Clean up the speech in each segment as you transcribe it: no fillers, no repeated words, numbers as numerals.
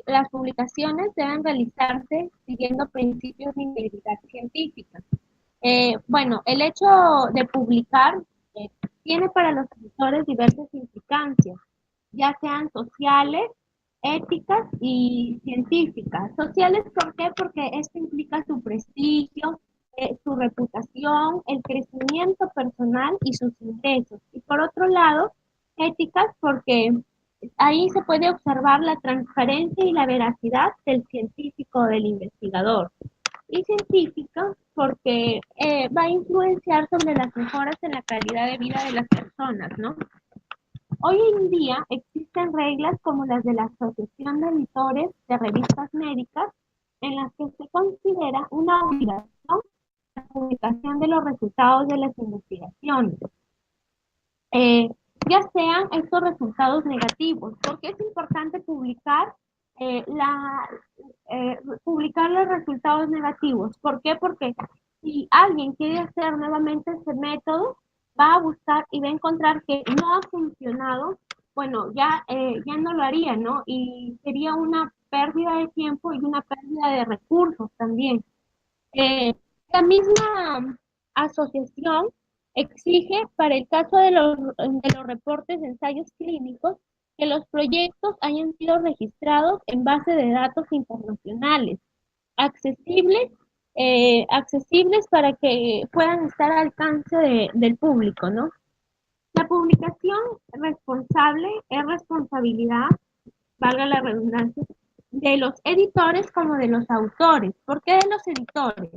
las publicaciones deben realizarse siguiendo principios de integridad científica. Bueno, el hecho de publicar eh, tiene para los editores diversas implicancias, ya sean sociales, éticas y científicas. Sociales, ¿por qué? Porque esto implica su prestigio, su reputación, el crecimiento personal y sus ingresos. Y por otro lado, éticas, porque ahí se puede observar la transparencia y la veracidad del científico o del investigador. Y científica, porque va a influenciar sobre las mejoras en la calidad de vida de las personas, ¿no? Hoy en día existen reglas como las de la Asociación de Editores de Revistas Médicas, en las que se considera una obligación la publicación de los resultados de las investigaciones, eh, ya sean estos resultados negativos. ¿Porque es importante publicar, eh, la, publicar los resultados negativos? ¿Por qué? Porque si alguien quiere hacer nuevamente ese método, va a buscar y va a encontrar que no ha funcionado, bueno, ya no lo haría, ¿no? Y sería una pérdida de tiempo y una pérdida de recursos también. La misma asociación exige para el caso de los reportes de ensayos clínicos que los proyectos hayan sido registrados en base de datos internacionales, accesibles, accesibles para que puedan estar al alcance del público, ¿no? La publicación responsable es responsabilidad, valga la redundancia, de los editores como de los autores. ¿Por qué de los editores?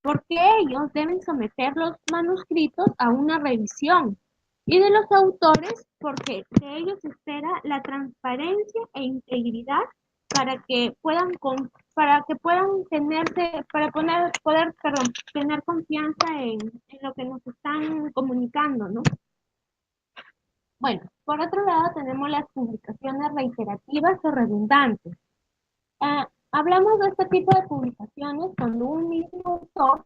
Porque ellos deben someter los manuscritos a una revisión. Y de los autores, porque de ellos se espera la transparencia e integridad para que puedan tener confianza en lo que nos están comunicando, ¿no? Bueno, por otro lado tenemos las publicaciones reiterativas o redundantes. Hablamos de este tipo de publicaciones cuando un mismo autor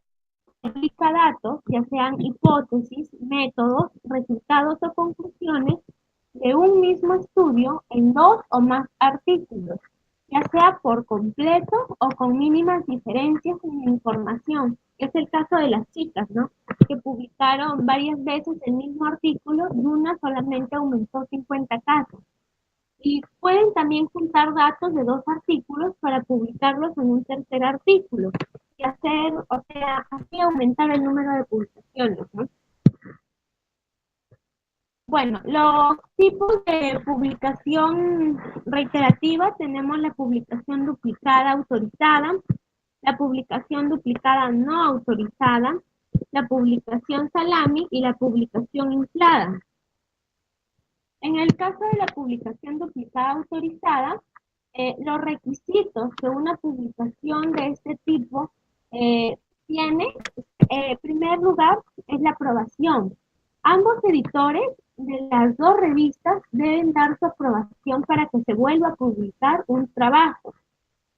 explica datos, ya sean hipótesis, métodos, resultados o conclusiones de un mismo estudio en dos o más artículos, ya sea por completo o con mínimas diferencias en la información. Es el caso de las chicas, ¿no? Que publicaron varias veces el mismo artículo y una solamente aumentó 50 casos. Y pueden también juntar datos de dos artículos para publicarlos en un tercer artículo y hacer, o sea, así aumentar el número de publicaciones, ¿no? Bueno, los tipos de publicación reiterativa tenemos la publicación duplicada autorizada, la publicación duplicada no autorizada, la publicación salami y la publicación inflada. En el caso de la publicación duplicada autorizada, los requisitos de una publicación de este tipo eh, tiene, en primer lugar, es la aprobación. Ambos editores de las dos revistas deben dar su aprobación para que se vuelva a publicar un trabajo.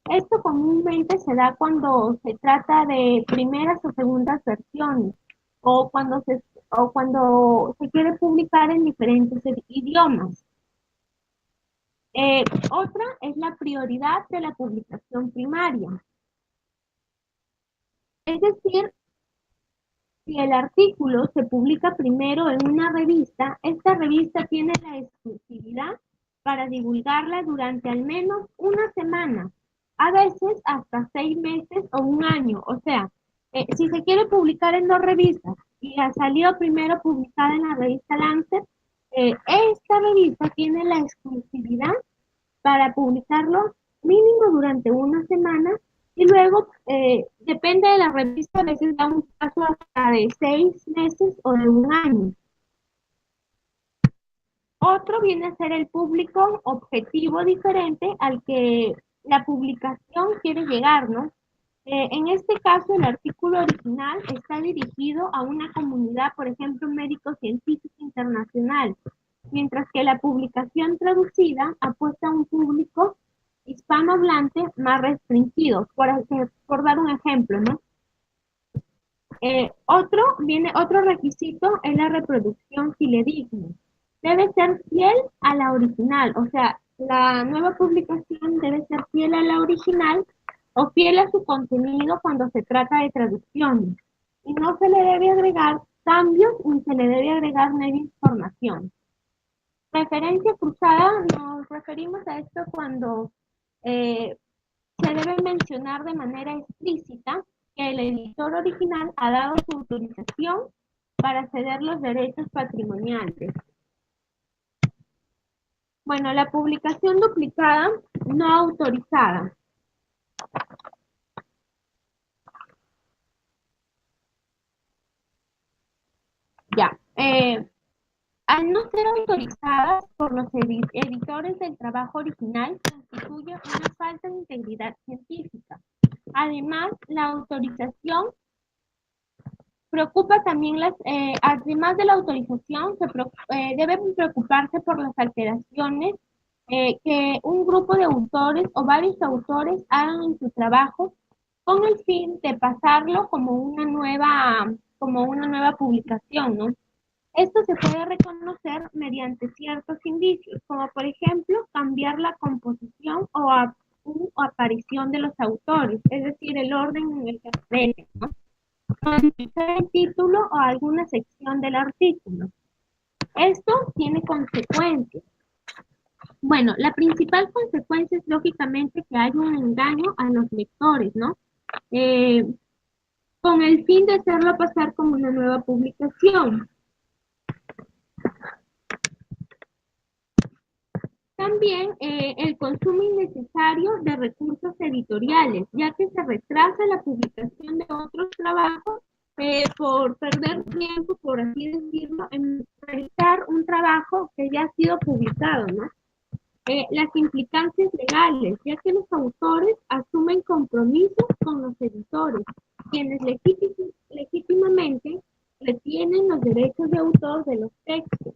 Esto comúnmente se da cuando se trata de primeras o segundas versiones o cuando se quiere publicar en diferentes idiomas. Otra es la prioridad de la publicación primaria. Es decir, si el artículo se publica primero en una revista, esta revista tiene la exclusividad para divulgarla durante al menos una semana, a veces hasta 6 meses o un año. O sea, si se quiere publicar en dos revistas y ha salido primero publicada en la revista Lancet, esta revista tiene la exclusividad para publicarlo mínimo durante una semana y luego, depende de la revista, a veces da un plazo hasta de 6 meses o de un año. Otro viene a ser el público objetivo diferente al que la publicación quiere llegar, ¿no? En este caso, el artículo original está dirigido a una comunidad, por ejemplo, médico-científica internacional, mientras que la publicación traducida apuesta a un público hispanohablante más restringido, por dar un ejemplo, ¿no? Otro requisito es la reproducción fidedigna. Debe ser fiel a la original, o sea, La nueva publicación debe ser fiel a la original o fiel a su contenido cuando se trata de traducciones. Y no se le debe agregar cambios ni se le debe agregar nueva información. Referencia cruzada, nos referimos a esto cuando eh, se debe mencionar de manera explícita que el editor original ha dado su autorización para ceder los derechos patrimoniales. Bueno, la publicación duplicada no autorizada. Ya. Al no ser autorizadas por los editores del trabajo original, constituye una falta de integridad científica. Además, la autorización preocupa también además de la autorización, deben preocuparse por las alteraciones que un grupo de autores o varios autores hagan en su trabajo con el fin de pasarlo como una nueva publicación, ¿no? Esto se puede reconocer mediante ciertos indicios, como por ejemplo cambiar la composición o aparición de los autores, es decir, el orden en el que aparecen, ¿no? Modificar el título o alguna sección del artículo. Esto tiene consecuencias. Bueno, la principal consecuencia es lógicamente que hay un engaño a los lectores, ¿no? Eh, con el fin de hacerlo pasar como una nueva publicación. También el consumo innecesario de recursos editoriales, ya que se retrasa la publicación de otros trabajos por perder tiempo, por así decirlo, en realizar un trabajo que ya ha sido publicado, ¿no? Las implicancias legales, ya que los autores asumen compromisos con los editores, quienes legítimamente retienen los derechos de autor de los textos.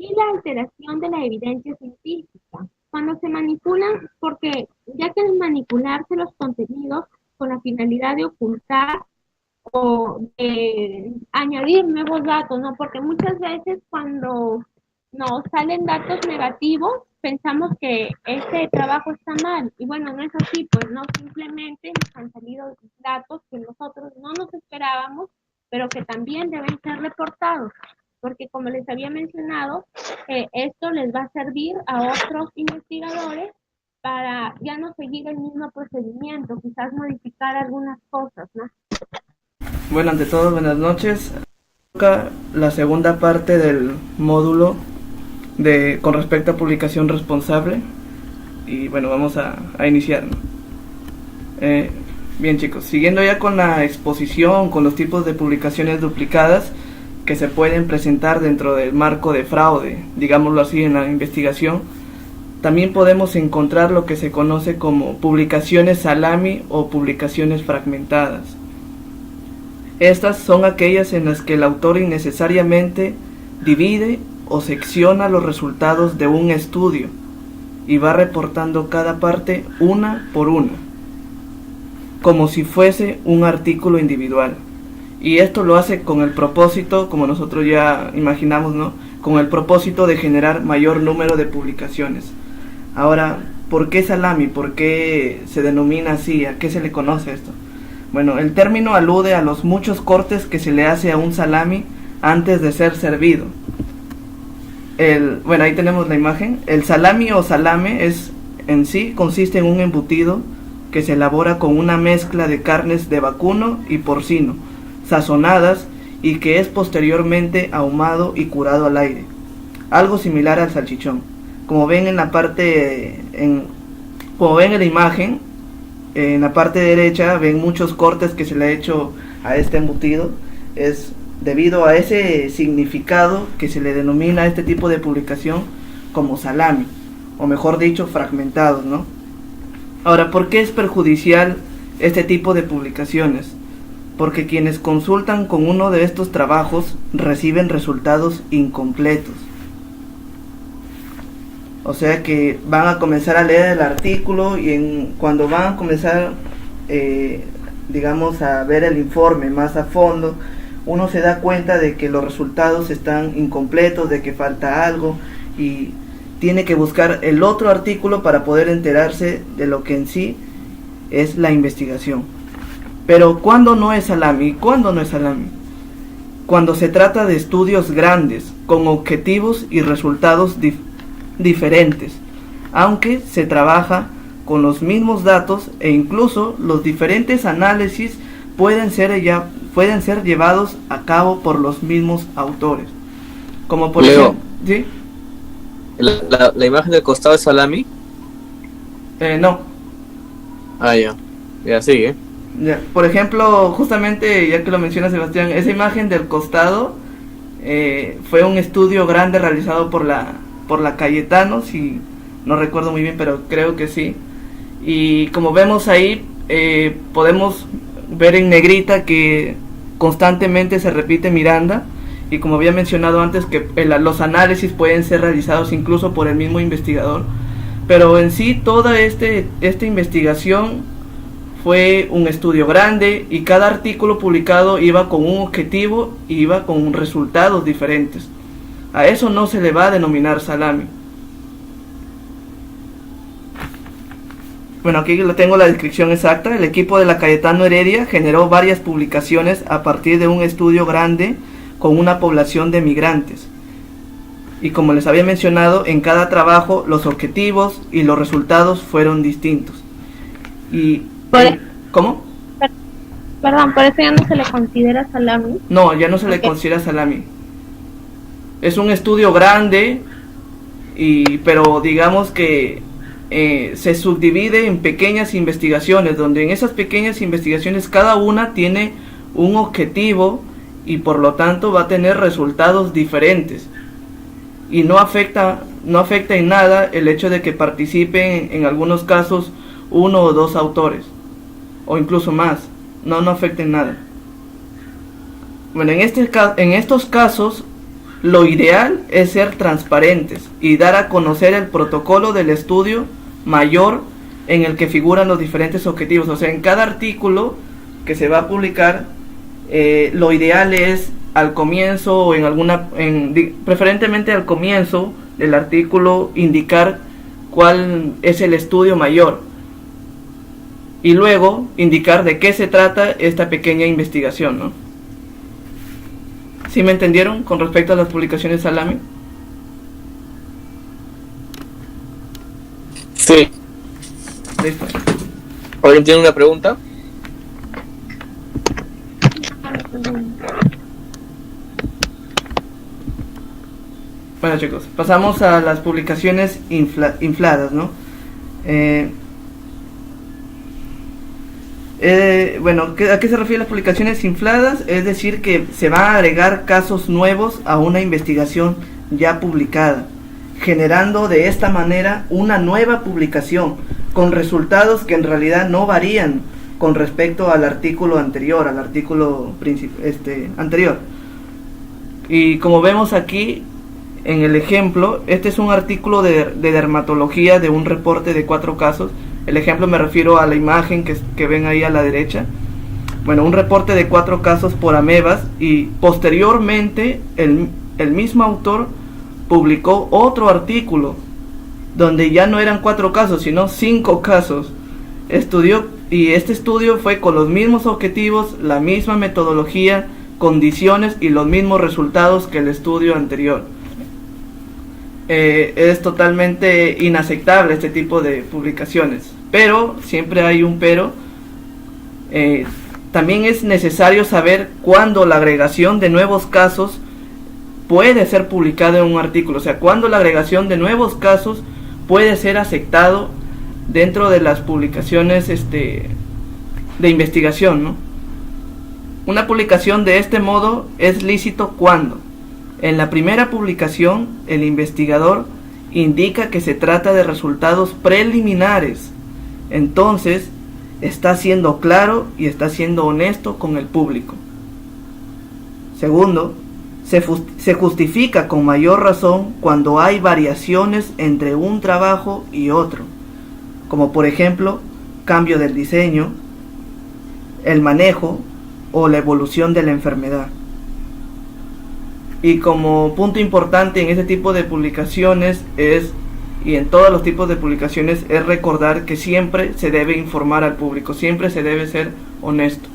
Y la alteración de la evidencia científica. Cuando se manipulan, porque ya que al manipularse los contenidos con la finalidad de ocultar o de añadir nuevos datos, ¿no? Porque muchas veces cuando nos salen datos negativos, pensamos que ese trabajo está mal. Y bueno, no es así, pues no, simplemente nos han salido datos que nosotros no nos esperábamos, pero que también deben ser reportados. Porque como les había mencionado, esto les va a servir a otros investigadores para ya no seguir el mismo procedimiento, quizás modificar algunas cosas, ¿no? Bueno, ante todo, buenas noches. Toca la segunda parte del módulo con respecto a publicación responsable. Y bueno, vamos a iniciar, ¿no? Bien, chicos, siguiendo ya con la exposición, con los tipos de publicaciones duplicadas que se pueden presentar dentro del marco de fraude, digámoslo así, en la investigación, también podemos encontrar lo que se conoce como publicaciones salami o publicaciones fragmentadas. Estas son aquellas en las que el autor innecesariamente divide o secciona los resultados de un estudio y va reportando cada parte una por una, como si fuese un artículo individual. Y esto lo hace con el propósito, como nosotros ya imaginamos, ¿no? Con el propósito de generar mayor número de publicaciones. Ahora, ¿por qué salami? ¿Por qué se denomina así? ¿A qué se le conoce esto? Bueno, el término alude a los muchos cortes que se le hace a un salami antes de ser servido. Bueno, ahí tenemos la imagen. El salami o salame en sí consiste en un embutido que se elabora con una mezcla de carnes de vacuno y porcino, sazonadas, y que es posteriormente ahumado y curado al aire. Algo similar al salchichón. Como ven en la imagen, en la parte derecha ven muchos cortes que se le ha hecho a este embutido. Es debido a ese significado que se le denomina a este tipo de publicación como salami, o mejor dicho, fragmentados, ¿no? Ahora, ¿por qué es perjudicial este tipo de publicaciones? Porque quienes consultan con uno de estos trabajos reciben resultados incompletos. O sea que van a comenzar a leer el artículo y cuando van a comenzar, digamos, a ver el informe más a fondo, uno se da cuenta de que los resultados están incompletos, de que falta algo, y tiene que buscar el otro artículo para poder enterarse de lo que en sí es la investigación. Pero ¿cuándo no es salami? ¿Cuándo no es salami? Cuando se trata de estudios grandes, con objetivos y resultados diferentes, aunque se trabaja con los mismos datos e incluso los diferentes análisis pueden ser llevados a cabo por los mismos autores. Como por Leo, ejemplo, ¿sí? ¿La imagen del costado es salami? No. Ah, ya. Ya, sigue. Ya. Por ejemplo, justamente, ya que lo menciona Sebastián, esa imagen del costado fue un estudio grande realizado por la Cayetano, si no recuerdo muy bien, pero creo que sí. Y como vemos ahí, podemos ver en negrita que constantemente se repite Miranda, y como había mencionado antes, que los análisis pueden ser realizados incluso por el mismo investigador. Pero en sí toda esta investigación fue un estudio grande, y cada artículo publicado iba con un objetivo y iba con resultados diferentes. A eso no se le va a denominar salami. Bueno, aquí lo tengo la descripción exacta. El equipo de la Cayetano Heredia generó varias publicaciones a partir de un estudio grande con una población de migrantes. Y como les había mencionado, en cada trabajo los objetivos y los resultados fueron distintos. ¿Cómo? Perdón, por eso ya no se le considera salami. No, ya no se le considera salami. Es un estudio grande, pero digamos que se subdivide en pequeñas investigaciones, donde en esas pequeñas investigaciones cada una tiene un objetivo y por lo tanto va a tener resultados diferentes. Y no afecta en nada el hecho de que participen en algunos casos 1 o 2 autores, o incluso más. No afecta en nada. Bueno, en estos casos lo ideal es ser transparentes y dar a conocer el protocolo del estudio mayor en el que figuran los diferentes objetivos. O sea, en cada artículo que se va a publicar, lo ideal es al comienzo o preferentemente al comienzo del artículo indicar cuál es el estudio mayor y luego indicar de qué se trata esta pequeña investigación, ¿no? ¿Sí me entendieron con respecto a las publicaciones salami? Sí. Listo. ¿Alguien tiene una pregunta? Bueno, chicos, pasamos a las publicaciones infladas, ¿no? Bueno, ¿a qué se refiere las publicaciones infladas? Es decir, que se van a agregar casos nuevos a una investigación ya publicada, generando de esta manera una nueva publicación con resultados que en realidad no varían con respecto al artículo anterior, anterior. Y como vemos aquí en el ejemplo, este es un artículo de dermatología de un reporte de 4 casos. El ejemplo me refiero a la imagen que ven ahí a la derecha. Bueno, un reporte de 4 casos por amebas, y posteriormente el mismo autor publicó otro artículo donde ya no eran 4 casos sino 5 casos. Y este estudio fue con los mismos objetivos, la misma metodología, condiciones y los mismos resultados que el estudio anterior. Es totalmente inaceptable este tipo de publicaciones, pero siempre hay un pero. También es necesario saber cuándo la agregación de nuevos casos puede ser publicada en un artículo, o sea, cuándo la agregación de nuevos casos puede ser aceptado dentro de las publicaciones de investigación, ¿no? Una publicación de este modo es lícito cuando en la primera publicación el investigador indica que se trata de resultados preliminares. Entonces está siendo claro y está siendo honesto con el público. Segundo, se justifica con mayor razón cuando hay variaciones entre un trabajo y otro, como por ejemplo cambio del diseño, el manejo o la evolución de la enfermedad. Y como punto importante en este tipo de publicaciones es y en todos los tipos de publicaciones es recordar que siempre se debe informar al público, siempre se debe ser honesto.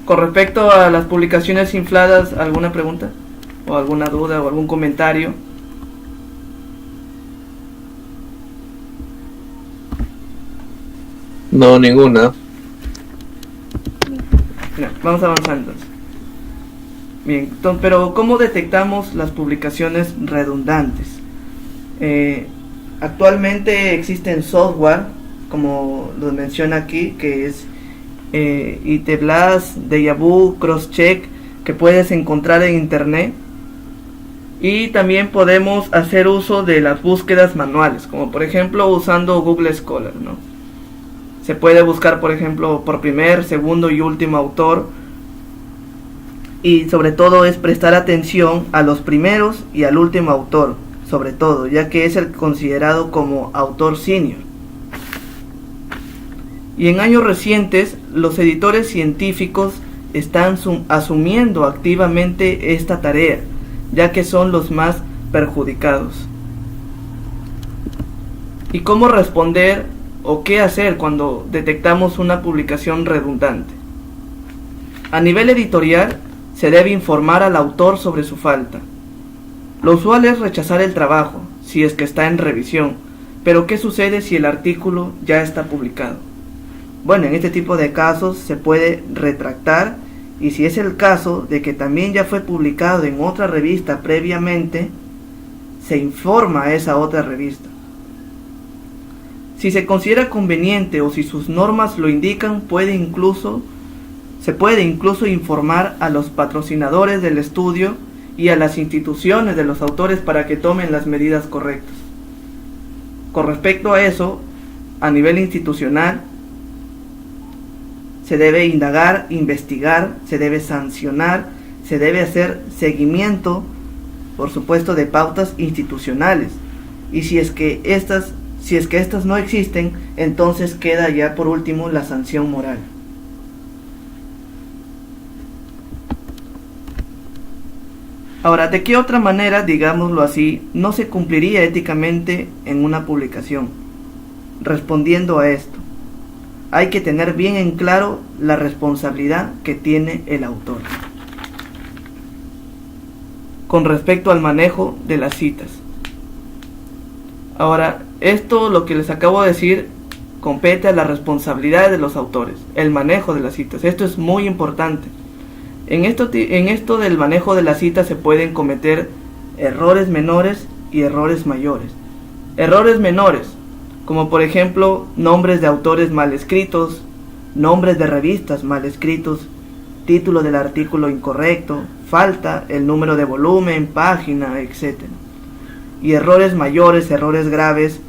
Con respecto a las publicaciones infladas, ¿alguna pregunta? ¿O alguna duda o algún comentario? No, ninguna. Mira, vamos avanzando. Bien, pero ¿cómo detectamos las publicaciones redundantes? Actualmente existen software, como lo menciona aquí, que es ITBlast, Dejavu, Crosscheck, que puedes encontrar en internet. Y también podemos hacer uso de las búsquedas manuales, como por ejemplo usando Google Scholar, ¿no? Se puede buscar, por ejemplo, por primer, segundo y último autor. Y sobre todo es prestar atención a los primeros y al último autor, sobre todo, ya que es el considerado como autor senior. Y en años recientes, los editores científicos están asumiendo activamente esta tarea, ya que son los más perjudicados. ¿Y cómo responder o qué hacer cuando detectamos una publicación redundante? A nivel editorial, se debe informar al autor sobre su falta. Lo usual es rechazar el trabajo, si es que está en revisión, pero ¿qué sucede si el artículo ya está publicado? Bueno, en este tipo de casos se puede retractar, y si es el caso de que también ya fue publicado en otra revista previamente, se informa a esa otra revista. Si se considera conveniente o si sus normas lo indican, se puede incluso informar a los patrocinadores del estudio y a las instituciones de los autores para que tomen las medidas correctas. Con respecto a eso, a nivel institucional, se debe indagar, investigar, se debe sancionar, se debe hacer seguimiento, por supuesto, de pautas institucionales. Y si es que estas no existen, entonces queda ya por último la sanción moral. Ahora, ¿de qué otra manera, digámoslo así, no se cumpliría éticamente en una publicación? Respondiendo a esto, hay que tener bien en claro la responsabilidad que tiene el autor con respecto al manejo de las citas. Ahora, esto, lo que les acabo de decir, compete a la responsabilidad de los autores, el manejo de las citas. Esto es muy importante. En esto del manejo de las citas se pueden cometer errores menores y errores mayores. Errores menores, como por ejemplo nombres de autores mal escritos, nombres de revistas mal escritos, título del artículo incorrecto, falta el número de volumen, página, etc. Y errores mayores, errores graves,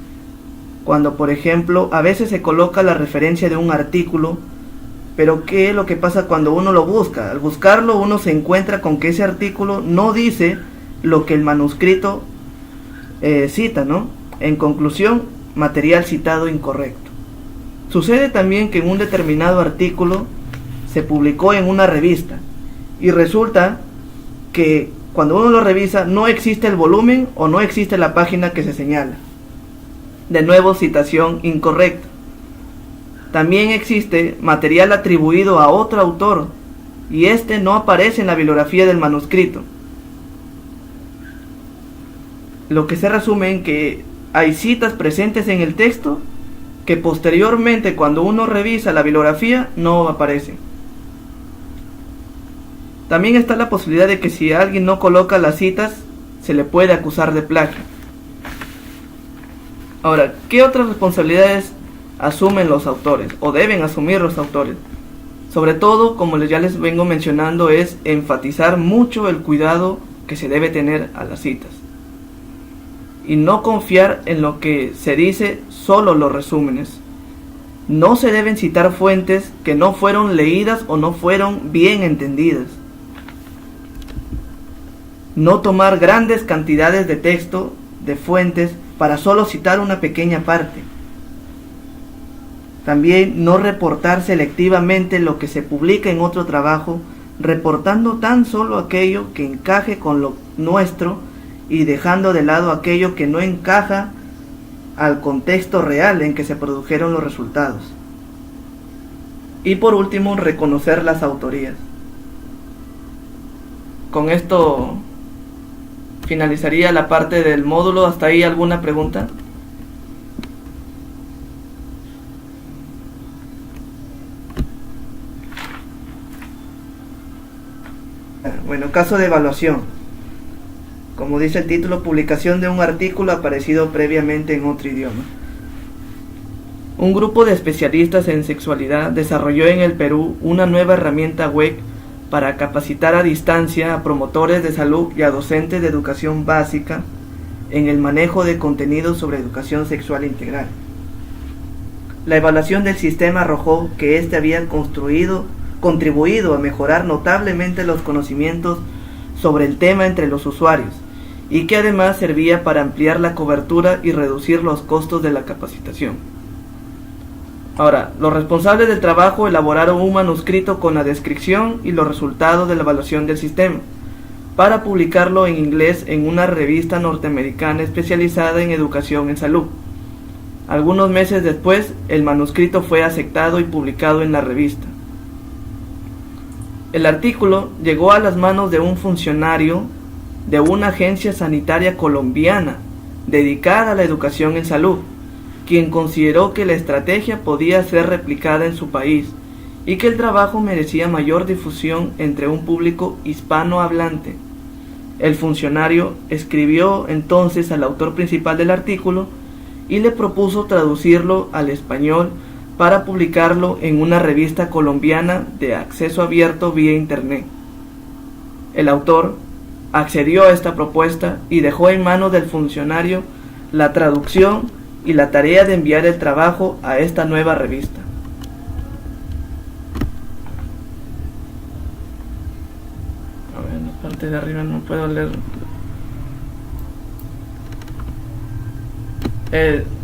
cuando por ejemplo a veces se coloca la referencia de un artículo, pero ¿qué es lo que pasa cuando uno lo busca? Al buscarlo uno se encuentra con que ese artículo no dice lo que el manuscrito cita, ¿no? En conclusión, material citado incorrecto. Sucede también que en un determinado artículo se publicó en una revista y resulta que cuando uno lo revisa no existe el volumen o no existe la página que se señala. De nuevo, citación incorrecta. También existe material atribuido a otro autor y este no aparece en la bibliografía del manuscrito. Lo que se resume en que hay citas presentes en el texto que posteriormente, cuando uno revisa la bibliografía, no aparecen. También está la posibilidad de que si alguien no coloca las citas, se le puede acusar de plagio. Ahora, ¿qué otras responsabilidades asumen los autores o deben asumir los autores? Sobre todo, como ya les vengo mencionando, es enfatizar mucho el cuidado que se debe tener a las citas y no confiar en lo que se dice solo los resúmenes. No se deben citar fuentes que no fueron leídas o no fueron bien entendidas. No tomar grandes cantidades de texto de fuentes para solo citar una pequeña parte. También no reportar selectivamente lo que se publica en otro trabajo, reportando tan solo aquello que encaje con lo nuestro y dejando de lado aquello que no encaja al contexto real en que se produjeron los resultados. Y por último, reconocer las autorías. Con esto finalizaría la parte del módulo. ¿Hasta ahí alguna pregunta? Bueno, caso de evaluación. Como dice el título, publicación de un artículo aparecido previamente en otro idioma. Un grupo de especialistas en sexualidad desarrolló en el Perú una nueva herramienta web para capacitar a distancia a promotores de salud y a docentes de educación básica en el manejo de contenidos sobre educación sexual integral. La evaluación del sistema arrojó que éste había contribuido a mejorar notablemente los conocimientos sobre el tema entre los usuarios y que además servía para ampliar la cobertura y reducir los costos de la capacitación. Ahora, los responsables del trabajo elaboraron un manuscrito con la descripción y los resultados de la evaluación del sistema, para publicarlo en inglés en una revista norteamericana especializada en educación en salud. Algunos meses después, el manuscrito fue aceptado y publicado en la revista. El artículo llegó a las manos de un funcionario de una agencia sanitaria colombiana dedicada a la educación en salud, quien consideró que la estrategia podía ser replicada en su país y que el trabajo merecía mayor difusión entre un público hispanohablante. El funcionario escribió entonces al autor principal del artículo y le propuso traducirlo al español para publicarlo en una revista colombiana de acceso abierto vía internet. El autor accedió a esta propuesta y dejó en manos del funcionario la traducción y la tarea de enviar el trabajo a esta nueva revista. A ver, en la parte de arriba no puedo leer.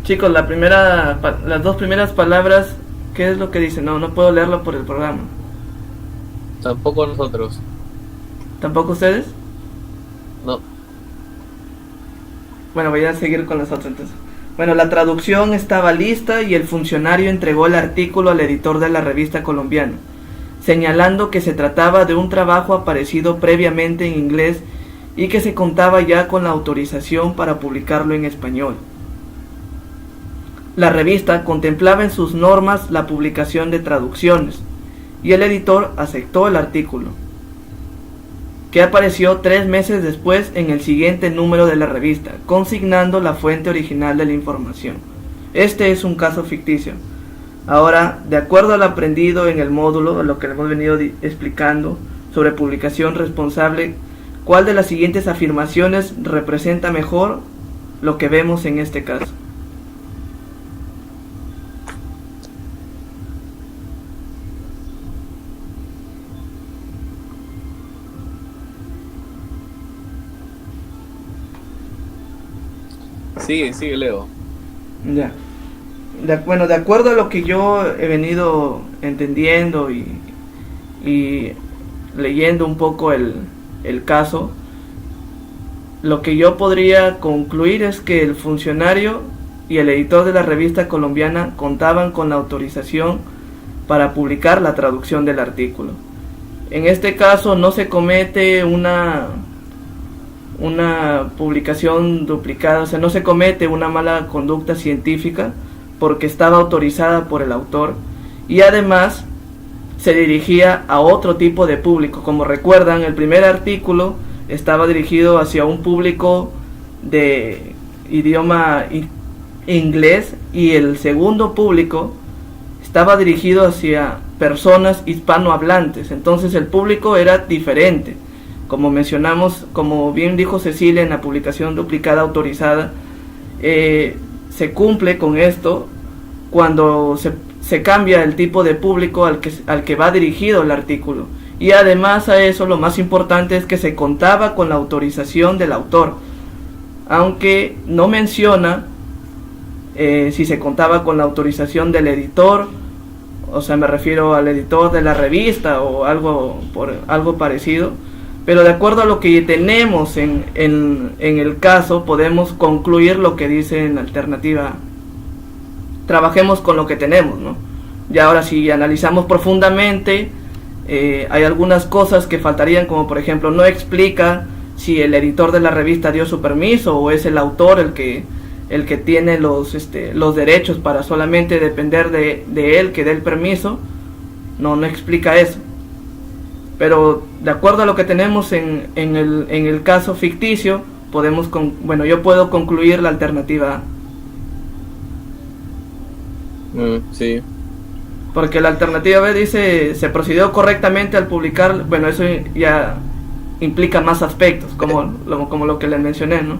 Chicos, las dos primeras palabras, ¿qué es lo que dice? No puedo leerlo por el programa. Tampoco nosotros. ¿Tampoco ustedes? No. Bueno, voy a seguir con los otros entonces. Bueno, la traducción estaba lista y el funcionario entregó el artículo al editor de la revista colombiana, señalando que se trataba de un trabajo aparecido previamente en inglés y que se contaba ya con la autorización para publicarlo en español. La revista contemplaba en sus normas la publicación de traducciones y el editor aceptó el artículo, que apareció 3 meses después en el siguiente número de la revista, consignando la fuente original de la información. Este es un caso ficticio. Ahora, de acuerdo al aprendido en el módulo, a lo que hemos venido explicando sobre publicación responsable, ¿cuál de las siguientes afirmaciones representa mejor lo que vemos en este caso? Sigue, Leo. Ya. Bueno, de acuerdo a lo que yo he venido entendiendo y leyendo un poco el caso, lo que yo podría concluir es que el funcionario y el editor de la revista colombiana contaban con la autorización para publicar la traducción del artículo. En este caso no se comete una publicación duplicada, o sea, no se comete una mala conducta científica porque estaba autorizada por el autor y además se dirigía a otro tipo de público. Como recuerdan, el primer artículo estaba dirigido hacia un público de idioma inglés y el segundo público estaba dirigido hacia personas hispanohablantes, entonces el público era diferente. Como mencionamos, como bien dijo Cecilia en la publicación duplicada autorizada, se cumple con esto cuando se cambia el tipo de público al que va dirigido el artículo. Y además a eso lo más importante es que se contaba con la autorización del autor, aunque no menciona si se contaba con la autorización del editor, o sea, me refiero al editor de la revista o algo parecido. pero de acuerdo a lo que tenemos en el caso, podemos concluir lo que dice en la alternativa. Trabajemos con lo que tenemos, ¿no? Y ahora si analizamos profundamente, hay algunas cosas que faltarían, como por ejemplo, no explica si el editor de la revista dio su permiso o es el autor el que tiene los derechos para solamente depender de él que dé el permiso. No explica eso. Pero de acuerdo a lo que tenemos en el caso ficticio, yo puedo concluir la alternativa A. Sí. Porque la alternativa B dice, se procedió correctamente al publicar, bueno, eso ya implica más aspectos, como lo que les mencioné, ¿no?